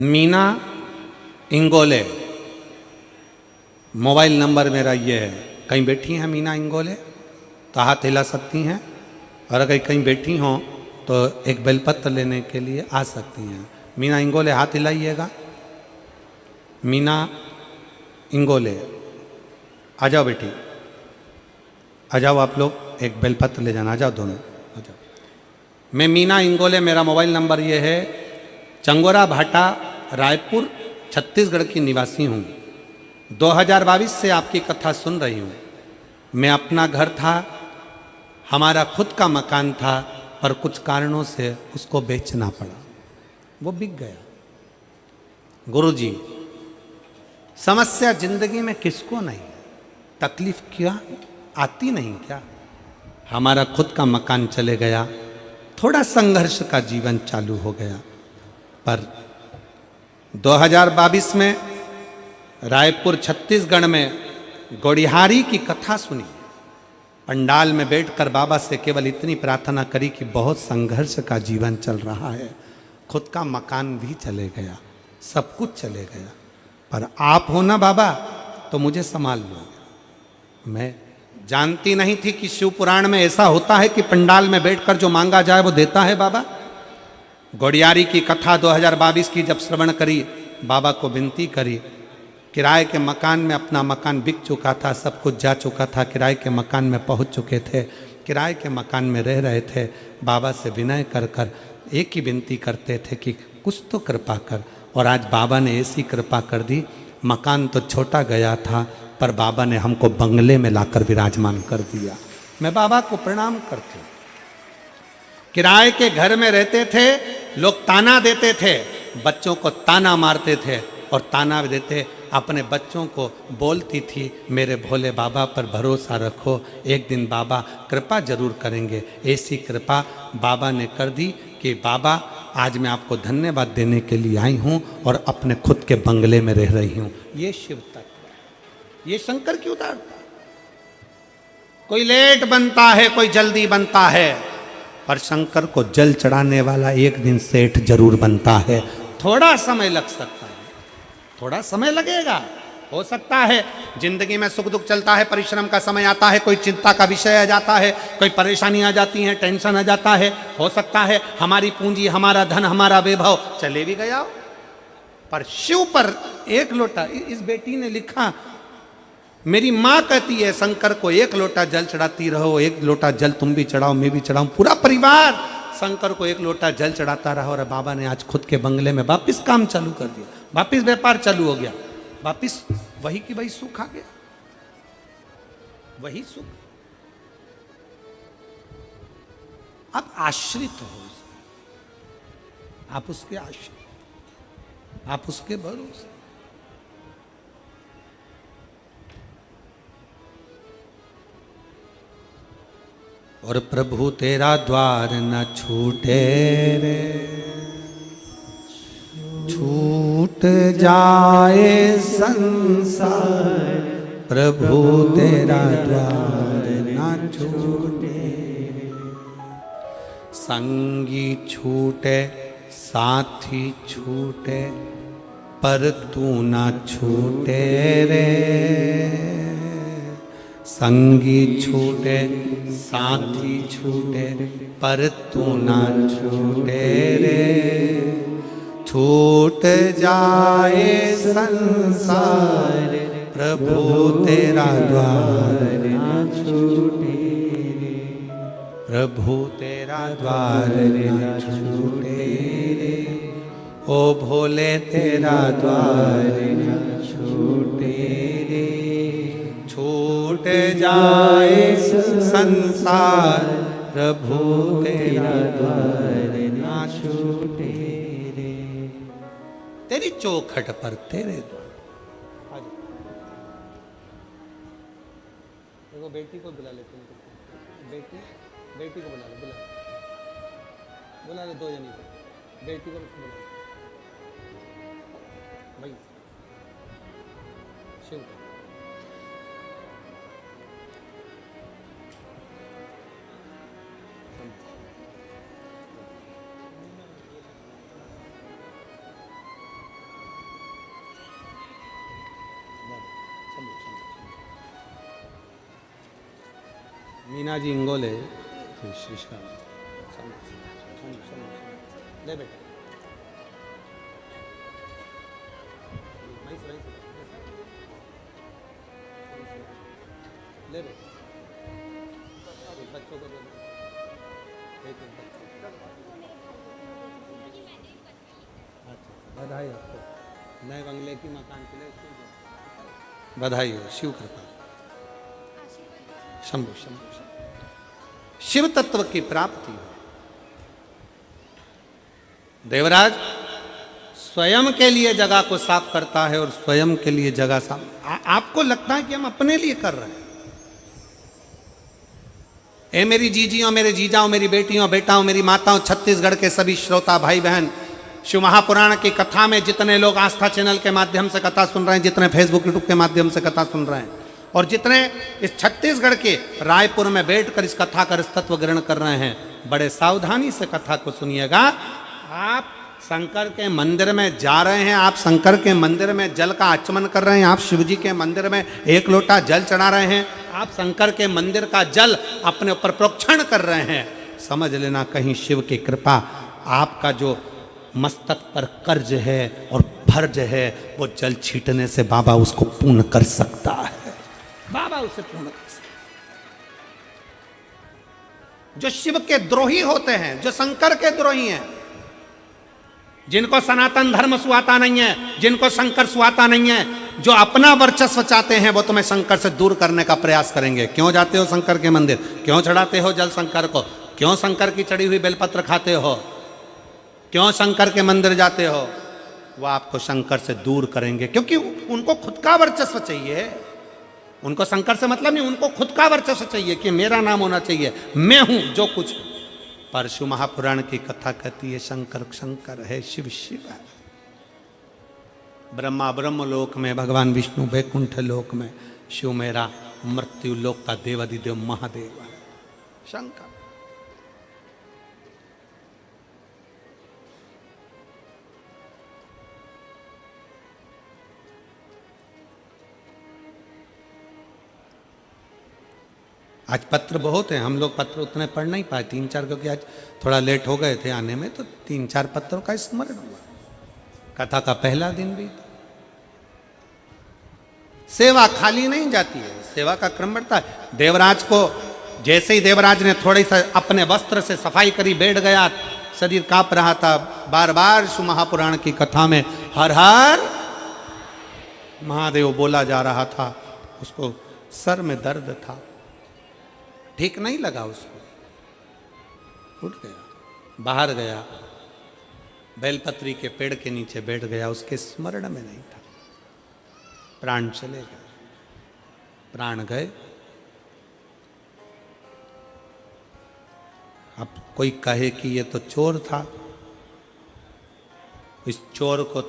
Meena Ingole, mobile number मेरा ये है। कहीं बैठी हैं मीना इंगोले तो हाथ हिला सकती हैं, और अगर कहीं बैठी हों तो एक बेलपत्र लेने के लिए आ सकती हैं। मीना इंगोले हाथ हिलाइएगा। मीना इंगोले आ जाओ बेटी, आ जाओ आप लोग, एक बेलपत्र ले जाना, आ जाओ दोनों आ जाओ। मैं मीना इंगोले, मेरा मोबाइल नंबर ये है। चंगोरा भाटा, रायपुर, छत्तीसगढ़ की निवासी हूँ। 2022 से आपकी कथा सुन रही हूँ। मैं अपना घर था, हमारा खुद का मकान था, पर कुछ कारणों से उसको बेचना पड़ा, वो बिक गया। गुरुजी, समस्या जिंदगी में किसको नहीं है, तकलीफ क्या आती नहीं क्या? हमारा खुद का मकान चले गया, थोड़ा संघर्ष का जीवन चालू हो गया। पर 2022 में रायपुर छत्तीसगढ़ में गौड़िहारी की कथा सुनी। पंडाल में बैठकर बाबा से केवल इतनी प्रार्थना करी कि बहुत संघर्ष का जीवन चल रहा है, खुद का मकान भी चले गया, सब कुछ चले गया, पर आप हो ना बाबा तो मुझे संभाल लो। मैं जानती नहीं थी कि शिव पुराण में ऐसा होता है कि पंडाल में बैठकर जो मांगा जाए वो देता है बाबा। गौड़ियारी की कथा 2022 की जब श्रवण करी, बाबा को विनती करी। किराए के मकान में, अपना मकान बिक चुका था, सब कुछ जा चुका था, किराए के मकान में पहुंच चुके थे, किराए के मकान में रह रहे थे। बाबा से विनय कर कर एक ही विनती करते थे कि कुछ तो कृपा कर। और आज बाबा ने ऐसी कृपा कर दी, मकान तो छोटा गया था पर बाबा ने हमको बंगले में लाकर विराजमान कर दिया। मैं बाबा को प्रणाम करती हूँ। किराए के घर में रहते थे, लोग ताना देते थे, बच्चों को ताना मारते थे और ताना देते, अपने बच्चों को बोलती थी मेरे भोले बाबा पर भरोसा रखो, एक दिन बाबा कृपा जरूर करेंगे। ऐसी कृपा बाबा ने कर दी कि बाबा आज मैं आपको धन्यवाद देने के लिए आई हूँ और अपने खुद के बंगले में रह रही हूँ। ये शिव तत्व, ये शंकर की उदारता। कोई लेट बनता है, कोई जल्दी बनता है, पर शंकर को जल चढ़ाने वाला एक दिन सेठ जरूर बनता है। थोड़ा समय लग सकता है, थोड़ा समय लगेगा, हो सकता है जिंदगी में सुख दुख चलता है, परिश्रम का समय आता है, कोई चिंता का विषय आ जाता है, कोई परेशानी आ जाती है, टेंशन आ जाता है, हो सकता है हमारी पूंजी, हमारा धन, हमारा वैभव चले भी गया हो। पर शिव पर एक लोटा, इस बेटी ने लिखा, मेरी माँ कहती है शंकर को एक लोटा जल चढ़ाती रहो, एक लोटा जल तुम भी चढ़ाओ, मैं भी चढ़ाऊं, पूरा परिवार शंकर को एक लोटा जल चढ़ाता रहा। और बाबा ने आज खुद के बंगले में वापिस काम चालू कर दिया, वापिस व्यापार चालू हो गया, वापिस वही की वही सुख आ गया, वही सुख। आप आश्रित हो उसके, आप उसके आश्रित, आप उसके भरोसे। और प्रभु तेरा द्वार न छूटे रे, छूट जाए संसार, प्रभु तेरा द्वार न छूटे। संगी छूटे, साथी छूटे, पर तू न छूटे रे। संगी छूटे, साथी छूटे, पर तू ना छूटे रे। छूट जाए संसार, प्रभु तेरा द्वार ना छूटे रे, प्रभु तेरा द्वार ना छूटे रे। ओ भोले तेरा द्वार ना छूटे रे। छूट जाए संसार, प्रभु तेरा द्वार ना छूटे रे। तेरी चौखट पर तेरे द्वार। देखो बेटी को बुला लेते हैं, बेटी बेटी को बुला लो, बुला लो, दो जनी को, बेटी को बुला लो भाई, शिव को। मीना जी इंगोले ले बेटा ले बेटा बच्चों को दे बधाई आपको नए बंगले की मकान के लिए बधाई हो। शिव कृपा शंभु शंभु शिव तत्व की प्राप्ति हो। देवराज स्वयं के लिए जगह को साफ करता है और स्वयं के लिए जगह साफ आपको लगता है कि हम अपने लिए कर रहे हैं। ए मेरी जीजियों, मेरे जीजाओं, मेरी बेटियों, बेटाओं, मेरी माताओं, छत्तीसगढ़ के सभी श्रोता भाई बहन, शिव महापुराण की कथा में जितने लोग आस्था चैनल के माध्यम से कथा सुन रहे हैं, जितने फेसबुक यूट्यूब के माध्यम से कथा सुन रहे हैं और जितने इस छत्तीसगढ़ के रायपुर में बैठकर इस कथा का तत्व ग्रहण कर रहे हैं, बड़े सावधानी से कथा को सुनिएगा। आप शंकर के मंदिर में जा रहे हैं, आप शंकर के मंदिर में जल का आचमन कर रहे हैं, आप शिव जी के मंदिर में एक लोटा जल चढ़ा रहे हैं, आप शंकर के मंदिर का जल अपने ऊपर प्रोक्षण कर रहे हैं, समझ लेना कहीं शिव की कृपा आपका जो मस्तक पर कर्ज है और फर्ज है वो जल छीटने से बाबा उसको पूर्ण कर सकता है। बाबा उसे पूर्ण कर सकता है। जो शिव के द्रोही होते हैं, जो शंकर के द्रोही हैं, जिनको सनातन धर्म सुहाता नहीं है, जिनको शंकर सुहाता नहीं है, जो अपना वर्चस्व चाहते हैं, वो तुम्हें शंकर से दूर करने का प्रयास करेंगे। क्यों जाते हो शंकर के मंदिर, क्यों चढ़ाते हो जल शंकर को, क्यों शंकर की चढ़ी हुई बेलपत्र खाते हो, क्यों शंकर के मंदिर जाते हो, वो आपको शंकर से दूर करेंगे क्योंकि उनको खुद का वर्चस्व चाहिए। उनको शंकर से मतलब नहीं, उनको खुद का वर्चस्व चाहिए कि मेरा नाम होना चाहिए, मैं हूं जो कुछ। पर शिव महापुराण की कथा कहती है शंकर शंकर है, शिव शिव है। ब्रह्मा ब्रह्म लोक में, भगवान विष्णु वैकुंठ लोक में, शिव मेरा मृत्यु लोक का देवादिदेव महादेव है शंकर। आज पत्र बहुत हैं, हम लोग पत्र उतने पढ़ नहीं पाए, 3-4, क्योंकि आज थोड़ा लेट हो गए थे आने में, तो 3-4 पत्रों का स्मरण हुआ। कथा का पहला दिन भी सेवा खाली नहीं जाती है, सेवा का क्रम बढ़ता है। देवराज को जैसे ही देवराज ने थोड़ी सा अपने वस्त्र से सफाई करी, बैठ गया, शरीर कांप रहा था, बार बार शिव महापुराण की कथा में हर हर महादेव बोला जा रहा था। उसको सर में दर्द था, ठीक नहीं लगा, उसको उठ गया, बाहर गया, बेलपत्री के पेड़ के नीचे बैठ गया, उसके स्मरण में नहीं था, प्राण चले गए, प्राण गए। अब कोई कहे कि ये तो चोर था, इस चोर को